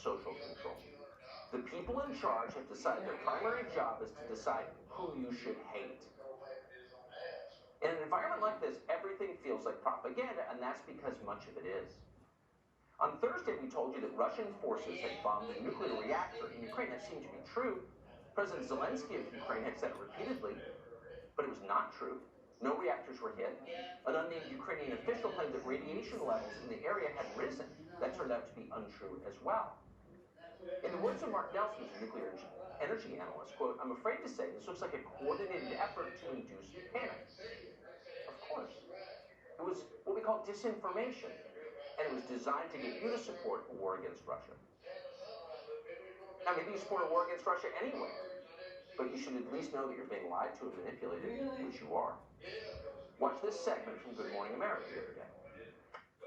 social control. The people in charge have decided their primary job is to decide who you should hate. In an environment like this, everything feels like propaganda, and that's because much of it is. On Thursday, we told you that Russian forces had bombed a nuclear reactor in Ukraine. That seemed to be true. President Zelensky of Ukraine had said it repeatedly, but it was not true. No reactors were hit. An unnamed Ukrainian official claimed that radiation levels in the area had risen. That turned out to be untrue as well. In the words of Mark Nelson, who's a nuclear energy analyst, quote, "I'm afraid to say this looks like a coordinated effort to induce panic." Of course. It was what we call disinformation, and it was designed to get you to support a war against Russia. Now, maybe you support a war against Russia anyway, but you should at least know that you're being lied to and manipulated, which you are. Watch this segment from Good Morning America the other day.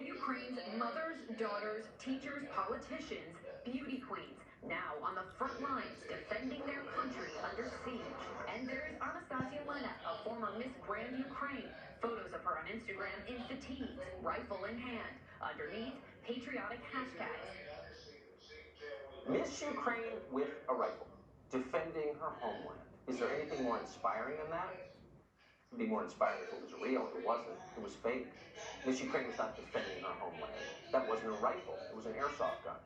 Ukraine's mothers, daughters, teachers, politicians, beauty queens, now on the front lines defending their country under siege. And there is Anastasia Lena, a former Miss Grand Ukraine. Photos of her on Instagram in fatigues, rifle in hand. Underneath, patriotic hashtags. Miss Ukraine with a rifle, defending her homeland. Is there anything more inspiring than that? It would be more inspiring if it was real. It wasn't. It was fake. Miss Ukraine was not defending her homeland. That wasn't a rifle. It was an airsoft gun.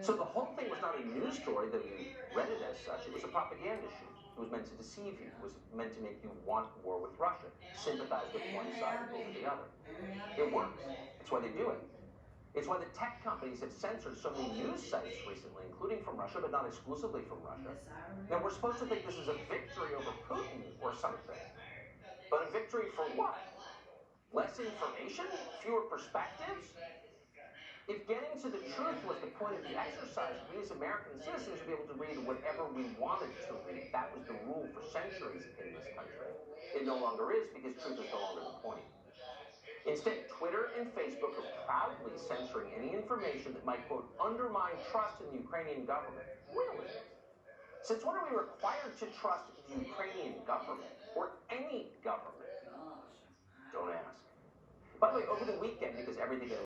So the whole thing was not a news story that you read it as such. It was a propaganda shoot. It was meant to deceive you. It was meant to make you want war with Russia, sympathize with one side and go with the other. It works. It's why they do it. It's why the tech companies have censored so many news sites recently, including from Russia, but not exclusively from Russia. Now, we're supposed to think this is a victory over Putin or something. But a victory for what? Less information? Fewer perspectives? If getting to the truth was the point of the exercise, we as American citizens would be able to read whatever we wanted to read. That was the rule for centuries in this country. It no longer is, because truth is no longer the point. Instead, Twitter and Facebook are proudly censoring any information that might, quote, undermine trust in the Ukrainian government. Really? Since when are we required to trust the Ukrainian government, or any government? Don't ask. By the way, over the weekend, because everything